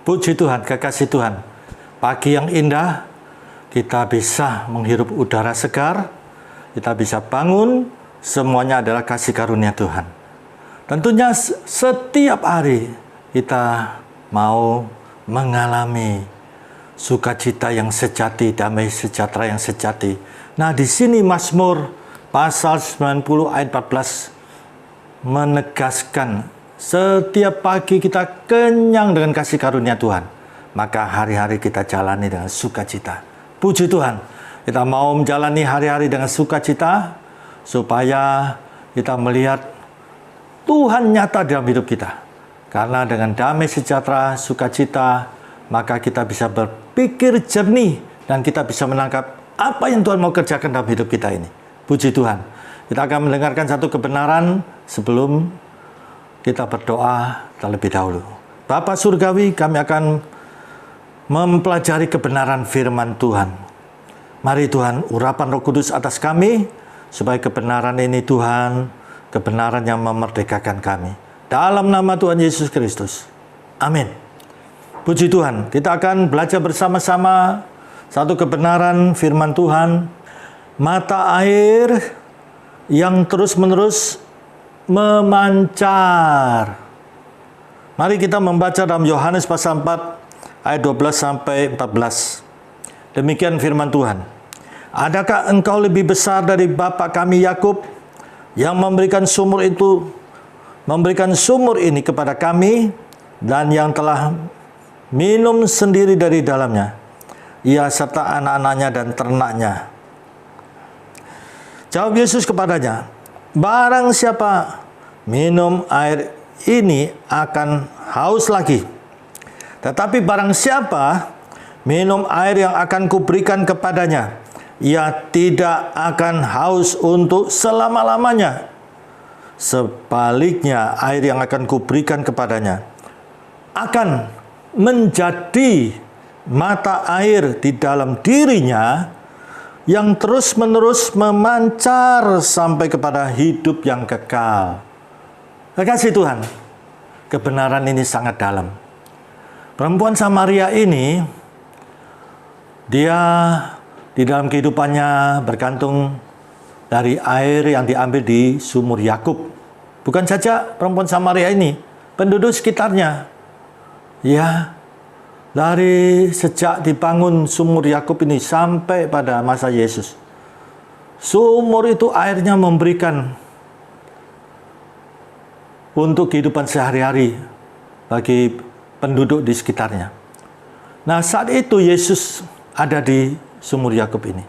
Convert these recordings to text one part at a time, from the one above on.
Puji Tuhan, kekasih Tuhan. Pagi yang indah, kita bisa menghirup udara segar, kita bisa bangun, semuanya adalah kasih karunia Tuhan. Tentunya setiap hari kita mau mengalami sukacita yang sejati, damai sejahtera yang sejati. Nah, di sini Mazmur pasal 90 ayat 14 menegaskan setiap pagi kita kenyang dengan kasih karunia Tuhan, maka hari-hari kita jalani dengan sukacita. Puji Tuhan, kita mau menjalani hari-hari dengan sukacita supaya kita melihat Tuhan nyata dalam hidup kita. Karena dengan damai sejahtera, sukacita, maka kita bisa berpikir jernih dan kita bisa menangkap apa yang Tuhan mau kerjakan dalam hidup kita ini. Puji Tuhan. Kita akan mendengarkan satu kebenaran sebelum kita berdoa terlebih dahulu. Bapa Surgawi, kami akan mempelajari kebenaran firman Tuhan. Mari Tuhan, urapan Roh Kudus atas kami, supaya kebenaran ini Tuhan, kebenaran yang memerdekakan kami. Dalam nama Tuhan Yesus Kristus. Amin. Puji Tuhan, kita akan belajar bersama-sama satu kebenaran firman Tuhan. Mata air yang terus-menerus memancar. Mari kita membaca dalam Yohanes pasal 4 ayat 12 sampai 14. Demikian firman Tuhan. Adakah engkau lebih besar dari bapa kami Yakub yang memberikan sumur ini kepada kami dan yang telah minum sendiri dari dalamnya, ia serta anak-anaknya dan ternaknya? Jawab Yesus kepadanya, barang siapa minum air ini akan haus lagi. Tetapi barang siapa minum air yang akan kuberikan kepadanya, ia tidak akan haus untuk selama-lamanya. Sebaliknya, air yang akan kuberikan kepadanya akan menjadi mata air di dalam dirinya yang terus-menerus memancar sampai kepada hidup yang kekal. Kekasih Tuhan, kebenaran ini sangat dalam. Perempuan Samaria ini, dia di dalam kehidupannya bergantung dari air yang diambil di sumur Yakub. Bukan saja perempuan Samaria ini, penduduk sekitarnya. Ya, dari sejak dibangun sumur Yakub ini sampai pada masa Yesus, sumur itu airnya memberikan untuk kehidupan sehari-hari bagi penduduk di sekitarnya. Nah, saat itu Yesus ada di sumur Yakub ini.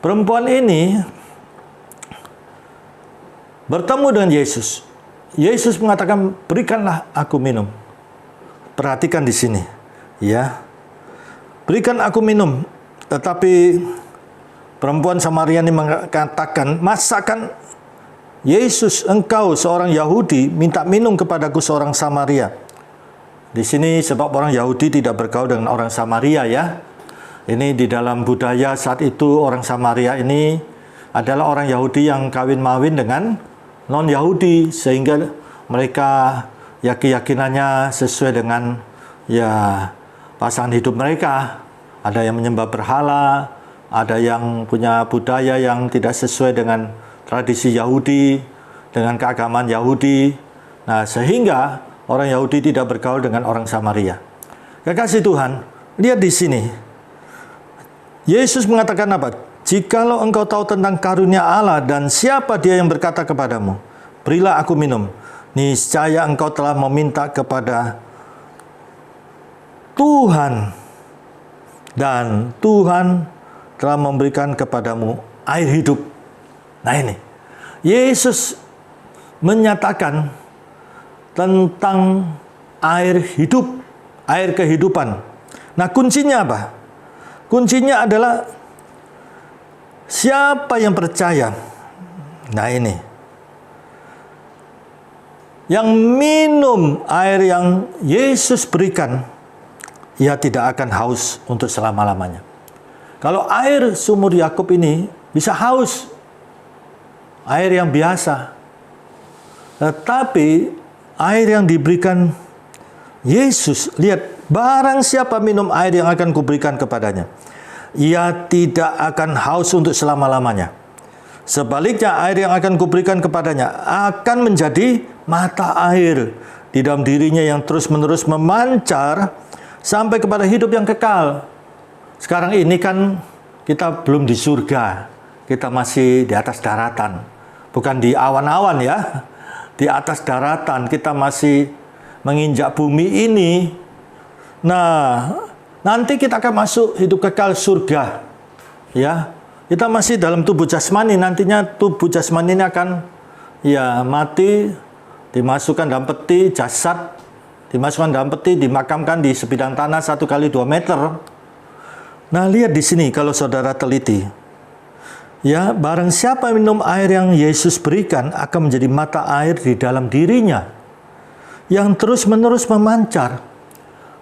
Perempuan ini bertemu dengan Yesus. Yesus mengatakan, berikanlah aku minum. Perhatikan di sini, ya. Berikan aku minum. Tetapi perempuan Samaria ini mengatakan, masakan Yesus, engkau seorang Yahudi minta minum kepadaku seorang Samaria? Di sini sebab orang Yahudi tidak bergaul dengan orang Samaria, ya. Ini di dalam budaya saat itu orang Samaria ini adalah orang Yahudi yang kawin-mawin dengan non-Yahudi, sehingga mereka ya keyakinannya sesuai dengan ya pasangan hidup mereka. Ada yang menyembah berhala, ada yang punya budaya yang tidak sesuai dengan tradisi Yahudi, dengan keagamaan Yahudi. Nah, sehingga orang Yahudi tidak bergaul dengan orang Samaria. Kekasih Tuhan, lihat di sini. Yesus mengatakan apa? Jikalau engkau tahu tentang karunia Allah dan siapa dia yang berkata kepadamu, berilah aku minum, niscaya engkau telah meminta kepada Tuhan, dan Tuhan telah memberikan kepadamu air hidup. Nah ini, Yesus menyatakan tentang air hidup, air kehidupan. Nah, kuncinya apa? Kuncinya adalah siapa yang percaya. Nah ini, yang minum air yang Yesus berikan, ia tidak akan haus untuk selama-lamanya. Kalau air sumur Yakub ini bisa haus, air yang biasa. Tetapi air yang diberikan Yesus, lihat, barang siapa minum air yang akan kuberikan kepadanya, ia tidak akan haus untuk selama-lamanya. Sebaliknya, air yang akan kuberikan kepadanya akan menjadi mata air di dalam dirinya yang terus-menerus memancar sampai kepada hidup yang kekal. Sekarang ini kan kita belum di surga, kita masih di atas daratan. Bukan di awan-awan ya, di atas daratan kita masih menginjak bumi ini. Nah, nanti kita akan masuk hidup kekal surga. Ya, kita masih dalam tubuh jasmani, nantinya tubuh jasmani ini akan ya mati, dimasukkan dalam peti, jasad dimasukkan dalam peti, dimakamkan di sebidang tanah 1 kali 2 meter. Nah, lihat di sini kalau saudara teliti. Ya, barang siapa minum air yang Yesus berikan akan menjadi mata air di dalam dirinya yang terus-menerus memancar.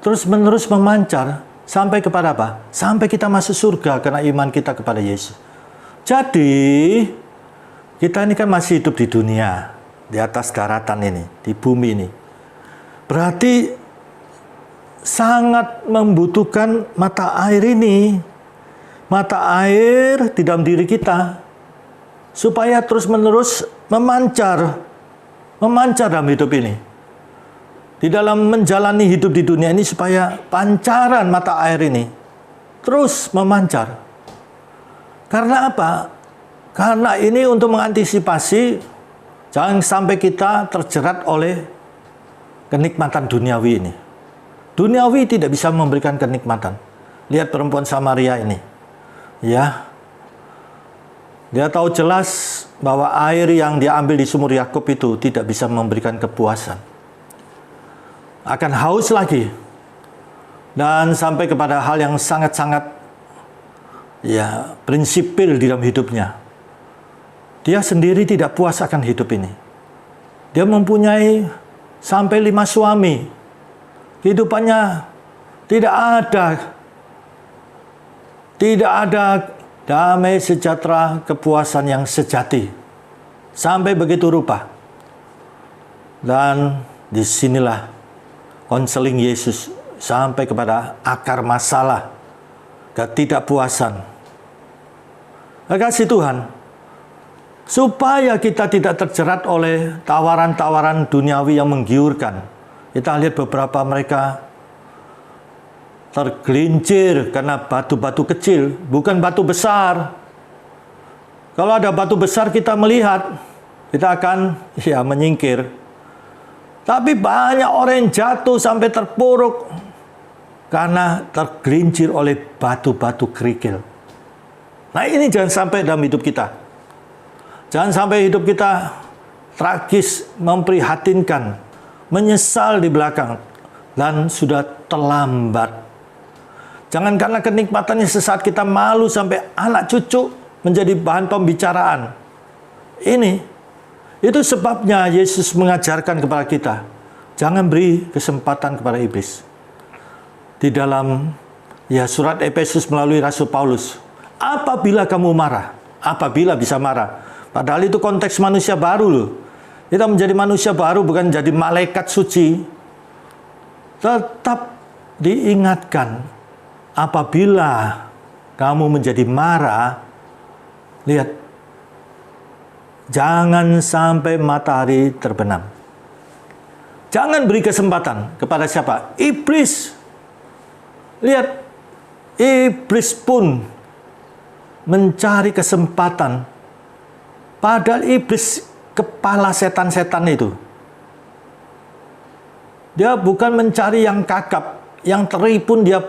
Terus-menerus memancar sampai kepada apa? Sampai kita masuk surga karena iman kita kepada Yesus. Jadi, kita ini kan masih hidup di dunia, di atas daratan ini, di bumi ini. Berarti sangat membutuhkan mata air ini. Mata air di dalam diri kita. Supaya terus-menerus memancar. Memancar dalam hidup ini. Di dalam menjalani hidup di dunia ini supaya pancaran mata air ini terus memancar. Karena apa? Karena ini untuk mengantisipasi jangan sampai kita terjerat oleh kenikmatan duniawi ini. Duniawi tidak bisa memberikan kenikmatan. Lihat perempuan Samaria ini. Ya. Dia tahu jelas bahwa air yang dia ambil di sumur Yakub itu tidak bisa memberikan kepuasan. Akan haus lagi. Dan sampai kepada hal yang sangat-sangat ya prinsipil di dalam hidupnya. Dia sendiri tidak puas akan hidup ini. Dia mempunyai sampai 5 suami. Kehidupannya tidak ada damai, sejahtera, kepuasan yang sejati. Sampai begitu rupa. Dan disinilah konseling Yesus sampai kepada akar masalah, ketidakpuasan. Kasih Tuhan, supaya kita tidak terjerat oleh tawaran-tawaran duniawi yang menggiurkan. Kita lihat beberapa mereka tergelincir karena batu-batu kecil, bukan batu besar. Kalau ada batu besar kita melihat, kita akan ya menyingkir. Tapi banyak orang yang jatuh sampai terpuruk karena tergelincir oleh batu-batu kerikil. Nah, ini jangan sampai dalam hidup kita. Jangan sampai hidup kita tragis, memprihatinkan, menyesal di belakang, dan sudah terlambat. Jangan karena kenikmatannya sesaat kita malu sampai anak cucu menjadi bahan pembicaraan. Itu sebabnya Yesus mengajarkan kepada kita, jangan beri kesempatan kepada iblis. Di dalam ya surat Efesus melalui Rasul Paulus, apabila kamu marah, apabila bisa marah. Padahal itu konteks manusia baru loh. Kita menjadi manusia baru bukan jadi malaikat suci. Tetap diingatkan, apabila kamu menjadi marah, lihat, jangan sampai matahari terbenam. Jangan beri kesempatan kepada siapa? Iblis. Lihat, iblis pun mencari kesempatan. Padahal iblis kepala setan-setan itu. Dia bukan mencari yang kakap, yang teri pun dia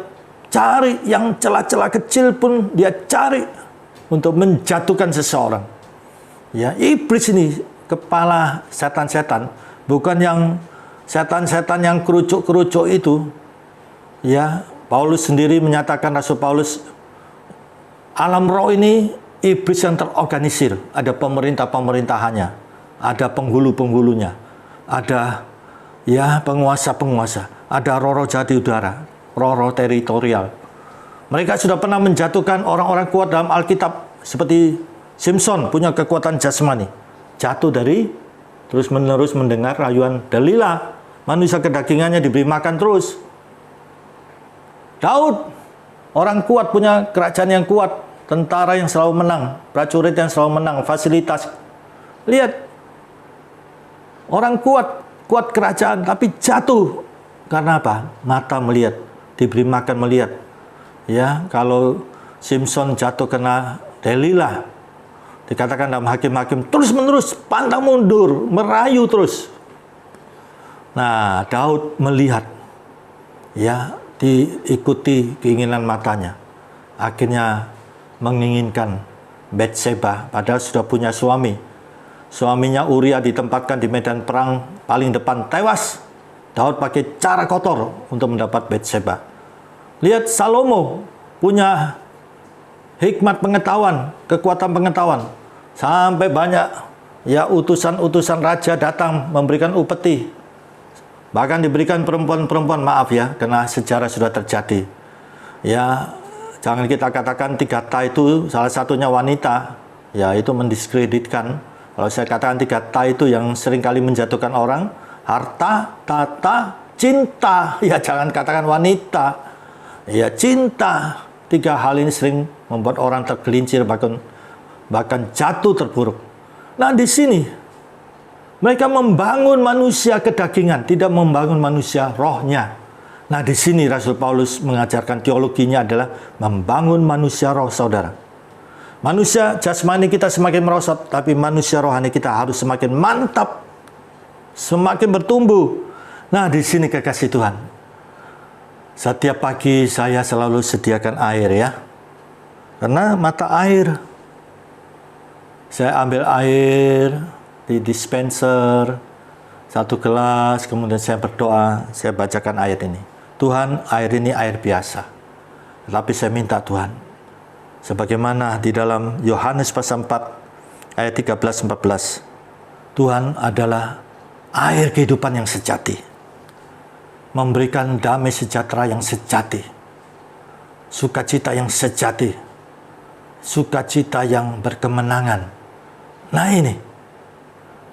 cari, yang celah-celah kecil pun dia cari untuk menjatuhkan seseorang. Ya, iblis ini kepala setan-setan, bukan yang setan-setan yang kerucuk-kerucuk itu. Ya, Paulus sendiri menyatakan, Rasul Paulus, alam roh ini iblis yang terorganisir. Ada pemerintah-pemerintahannya, ada penghulu-penghulunya, ada ya penguasa-penguasa, ada roh-roh jahat di udara, roh-roh teritorial. Mereka sudah pernah menjatuhkan orang-orang kuat dalam Alkitab seperti Simpson punya kekuatan jasmani. Jatuh dari terus-menerus mendengar rayuan Dalila. manusia kedagingannya diberi makan terus. Daud, orang kuat, punya kerajaan yang kuat, tentara yang selalu menang, prajurit yang selalu menang, fasilitas. Lihat, orang kuat kerajaan, tapi jatuh. Karena apa? Mata melihat, diberi makan melihat. Ya, kalau Simpson jatuh kena Delilah, dikatakan dalam Hakim-Hakim, terus-menerus pantang mundur, merayu terus. Nah, Daud melihat, ya, diikuti keinginan matanya. Akhirnya menginginkan Batseba, padahal sudah punya suami. Suaminya Uria ditempatkan di medan perang paling depan, tewas. Daud pakai cara kotor untuk mendapat Batseba. Lihat, Salomo punya hikmat pengetahuan, kekuatan pengetahuan. Sampai banyak ya utusan-utusan raja datang memberikan upeti. Bahkan diberikan perempuan-perempuan, maaf ya, karena sejarah sudah terjadi. Ya, jangan kita katakan 3 itu salah satunya wanita. Ya, itu mendiskreditkan. Kalau saya katakan 3 itu yang seringkali menjatuhkan orang, harta, tata, cinta. Ya, jangan katakan wanita. Ya, cinta. 3 hal ini sering membuat orang tergelincir, bahkan jatuh terpuruk. Nah, di sini mereka membangun manusia kedagingan, tidak membangun manusia rohnya. Nah, di sini Rasul Paulus mengajarkan teologinya adalah membangun manusia roh, saudara. Manusia jasmani kita semakin merosot, tapi manusia rohani kita harus semakin mantap, semakin bertumbuh. Nah, di sini kekasih Tuhan. Setiap pagi saya selalu sediakan air ya. Karena mata air, saya ambil air di dispenser, 1 gelas, kemudian saya berdoa, saya bacakan ayat ini. Tuhan, air ini air biasa. Tetapi saya minta Tuhan, sebagaimana di dalam Yohanes pasal 4, ayat 13-14, Tuhan adalah air kehidupan yang sejati. Memberikan damai sejahtera yang sejati. Sukacita yang sejati. Sukacita yang berkemenangan. Nah ini,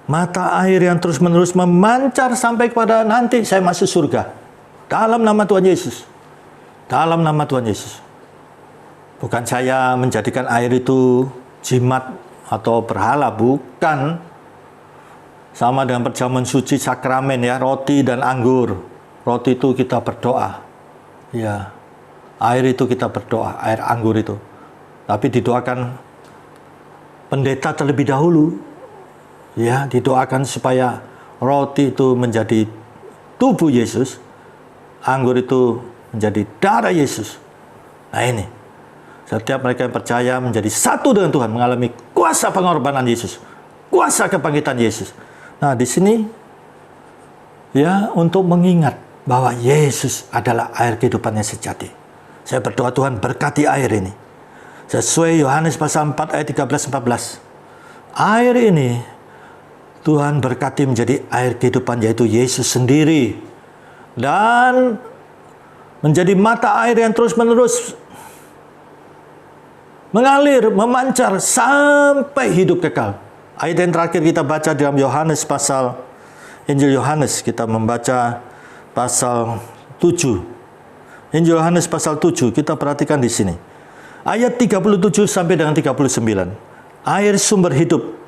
mata air yang terus-menerus memancar sampai kepada nanti saya masuk surga. Dalam nama Tuhan Yesus. Dalam nama Tuhan Yesus. Bukan saya menjadikan air itu jimat atau berhala, bukan. Sama dengan perjamuan suci sakramen ya, roti dan anggur. Roti itu kita berdoa. Ya. Air itu kita berdoa, air anggur itu. Tapi didoakan pendeta terlebih dahulu. Ya, didoakan supaya roti itu menjadi tubuh Yesus, anggur itu menjadi darah Yesus. Nah ini, setiap mereka yang percaya menjadi satu dengan Tuhan, mengalami kuasa pengorbanan Yesus, kuasa kebangkitan Yesus. Nah di sini, ya, untuk mengingat bahwa Yesus adalah air kehidupan yang sejati. Saya berdoa Tuhan berkati air ini. Sesuai Yohanes pasal 4 ayat 13-14. Air ini Tuhan berkati menjadi air kehidupan, yaitu Yesus sendiri. Dan menjadi mata air yang terus-menerus mengalir, memancar sampai hidup kekal. Ayat yang terakhir kita baca dalam Yohanes pasal Injil Yohanes, kita membaca pasal 7. Injil Yohanes pasal 7, kita perhatikan di sini. Ayat 37 sampai dengan 39. Air sumber hidup.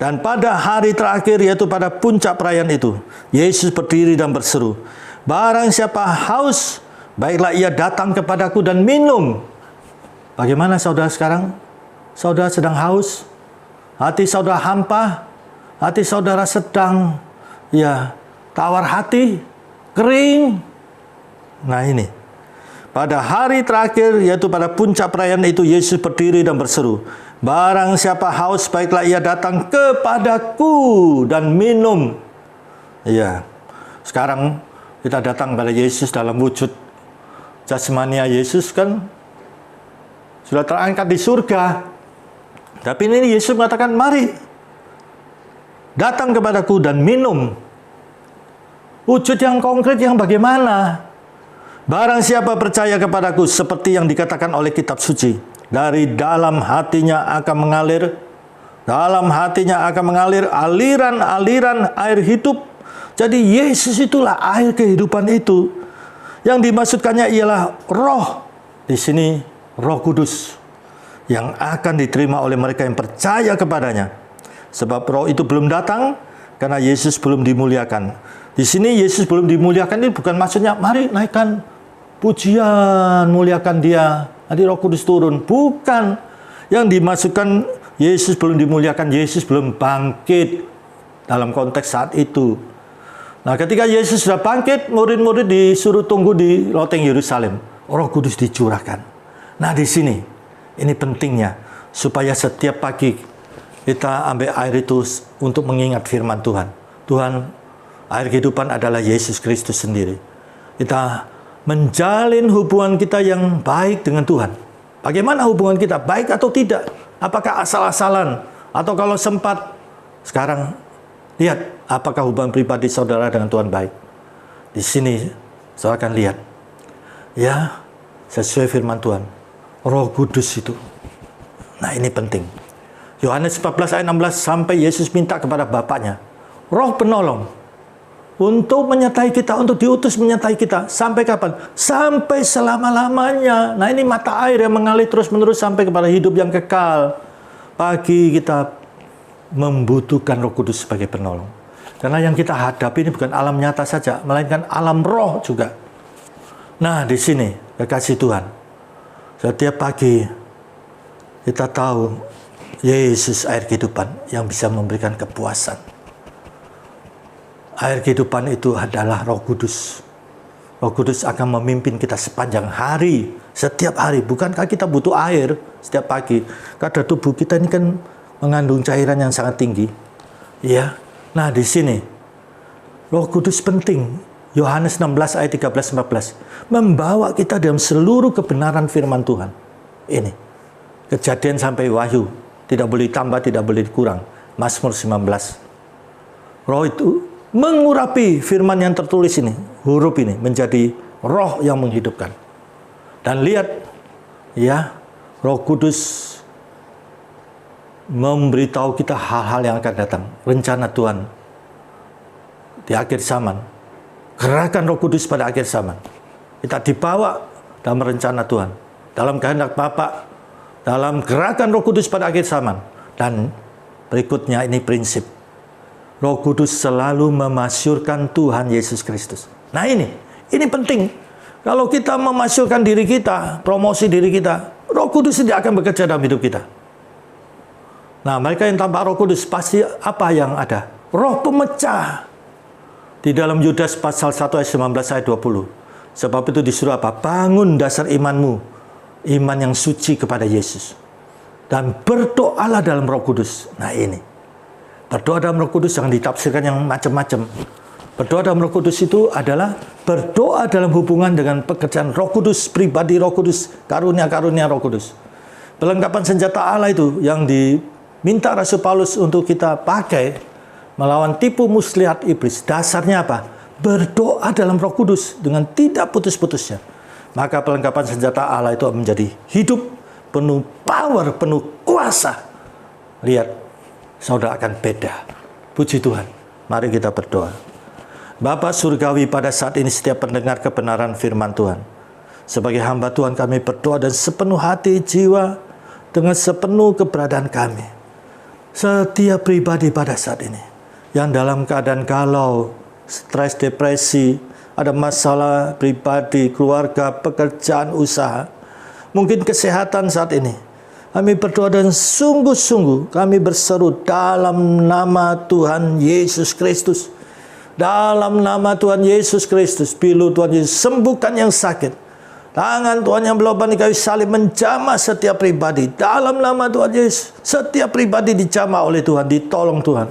Dan pada hari terakhir, yaitu pada puncak perayaan itu, Yesus berdiri dan berseru, barang siapa haus, baiklah ia datang kepadaku dan minum. Bagaimana saudara sekarang? Saudara sedang haus? Hati saudara hampa? Hati saudara sedang, ya, tawar hati? Kering? Nah ini, pada hari terakhir, yaitu pada puncak perayaan itu, Yesus berdiri dan berseru, barang siapa haus, baiklah ia datang kepadaku dan minum. Ya, sekarang kita datang pada Yesus dalam wujud jasmania Yesus kan sudah terangkat di surga. Tapi ini Yesus mengatakan, mari datang kepadaku dan minum. Wujud yang konkret yang bagaimana? Barang siapa percaya kepadaku, seperti yang dikatakan oleh kitab suci, dari dalam hatinya akan mengalir aliran-aliran air hidup Jadi Yesus itulah air kehidupan itu. Yang dimaksudkannya ialah roh. Di sini Roh Kudus yang akan diterima oleh mereka yang percaya kepadanya. Sebab roh itu belum datang karena Yesus belum dimuliakan. Di sini Yesus belum dimuliakan ini bukan maksudnya mari naikkan pujian, muliakan dia, nanti Roh Kudus turun. Bukan. Yang dimaksudkan Yesus belum dimuliakan, Yesus belum bangkit dalam konteks saat itu. Nah, ketika Yesus sudah bangkit, murid-murid disuruh tunggu di loteng Yerusalem. Roh Kudus dicurahkan. Nah, di sini, ini pentingnya, supaya setiap pagi kita ambil air itu untuk mengingat firman Tuhan. Tuhan, air kehidupan adalah Yesus Kristus sendiri. Kita menjalin hubungan kita yang baik dengan Tuhan. Bagaimana hubungan kita? Baik atau tidak? Apakah asal-asalan? Atau kalau sempat, sekarang lihat apakah hubungan pribadi saudara dengan Tuhan baik. Di sini saudara akan lihat. Ya, sesuai firman Tuhan. Roh Kudus itu. Nah, ini penting. Yohanes 14 ayat 16 sampai Yesus minta kepada Bapaknya. Roh penolong. Untuk menyertai kita, untuk diutus menyertai kita. Sampai kapan? Sampai selama-lamanya. Nah, ini mata air yang mengalir terus-menerus sampai kepada hidup yang kekal. Pagi kita membutuhkan Roh Kudus sebagai penolong. Karena yang kita hadapi ini bukan alam nyata saja, melainkan alam roh juga. Nah, di sini, kekasih Tuhan. Setiap pagi kita tahu Yesus air kehidupan yang bisa memberikan kepuasan. Air kehidupan itu adalah Roh Kudus. Roh Kudus akan memimpin kita sepanjang hari, setiap hari. Bukankah kita butuh air setiap pagi? Kadar tubuh kita ini kan mengandung cairan yang sangat tinggi. Ya. Nah, di sini Roh Kudus penting. Yohanes 16 ayat 13-14 membawa kita dalam seluruh kebenaran firman Tuhan. Ini Kejadian sampai Wahyu, tidak boleh tambah, tidak boleh dikurang. Mazmur 19. Roh itu mengurapi firman yang tertulis ini, huruf ini menjadi roh yang menghidupkan. Dan lihat, ya, Roh Kudus memberitahu kita hal-hal yang akan datang, rencana Tuhan di akhir zaman. Gerakan Roh Kudus pada akhir zaman. Kita dibawa dalam rencana Tuhan, dalam kehendak Bapa, dalam gerakan Roh Kudus pada akhir zaman. Dan berikutnya ini prinsip. Roh Kudus selalu memasyurkan Tuhan Yesus Kristus. Nah, ini penting. Kalau kita memasyurkan diri kita, promosi diri kita, Roh Kudus tidak akan bekerja dalam hidup kita. Nah, mereka yang tanpa Roh Kudus pasti apa yang ada? Roh pemecah. Di dalam Yudas pasal 1 ayat 19 ayat 20. Sebab itu disuruh apa? Bangun dasar imanmu. Iman yang suci kepada Yesus. Dan berdoalah dalam Roh Kudus. Nah, ini. Berdoa dalam Roh Kudus jangan ditafsirkan yang macam-macam. Berdoa dalam Roh Kudus itu adalah berdoa dalam hubungan dengan pekerjaan Roh Kudus, pribadi Roh Kudus, karunia-karunia Roh Kudus. Perlengkapan senjata Allah itu yang diminta Rasul Paulus untuk kita pakai melawan tipu muslihat iblis. Dasarnya apa? Berdoa dalam Roh Kudus dengan tidak putus-putusnya. Maka perlengkapan senjata Allah itu menjadi hidup, penuh power, penuh kuasa. Lihat, saudara akan beda. Puji Tuhan. Mari kita berdoa. Bapa Surgawi, pada saat ini setiap pendengar kebenaran firman Tuhan, sebagai hamba Tuhan kami berdoa dan sepenuh hati, jiwa, dengan sepenuh keberadaan kami. Setiap pribadi pada saat ini yang dalam keadaan galau, stres, depresi, ada masalah pribadi, keluarga, pekerjaan, usaha, mungkin kesehatan saat ini. Kami berdoa dan sungguh-sungguh kami berseru dalam nama Tuhan Yesus Kristus. Dalam nama Tuhan Yesus Kristus, pilu Tuhan Yesus, sembuhkan yang sakit. Tangan Tuhan yang berlubang di kayu salib menjamah setiap pribadi. Dalam nama Tuhan Yesus, setiap pribadi dijamah oleh Tuhan, ditolong Tuhan.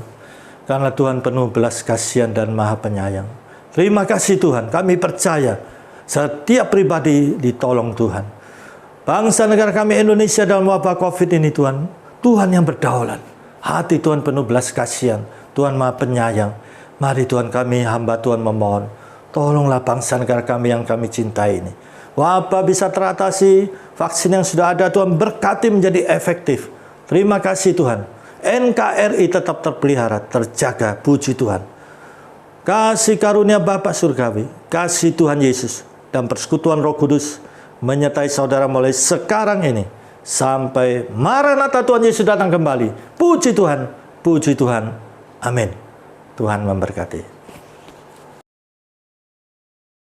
Karena Tuhan penuh belas kasihan dan maha penyayang. Terima kasih Tuhan, kami percaya setiap pribadi ditolong Tuhan. Bangsa negara kami Indonesia dalam wabah COVID ini Tuhan, Tuhan yang berdaulat. Hati Tuhan penuh belas kasihan, Tuhan maha penyayang. Mari Tuhan kami hamba Tuhan memohon, tolonglah bangsa negara kami yang kami cintai ini. Wabah bisa teratasi, vaksin yang sudah ada Tuhan berkati menjadi efektif. Terima kasih Tuhan. NKRI tetap terpelihara, terjaga, puji Tuhan. kasih karunia Bapa surgawi, kasih Tuhan Yesus, dan persekutuan Roh Kudus menyertai saudara mulai sekarang ini sampai Maranatha Tuhan Yesus datang kembali. Puji Tuhan, puji Tuhan. Amin. Tuhan memberkati.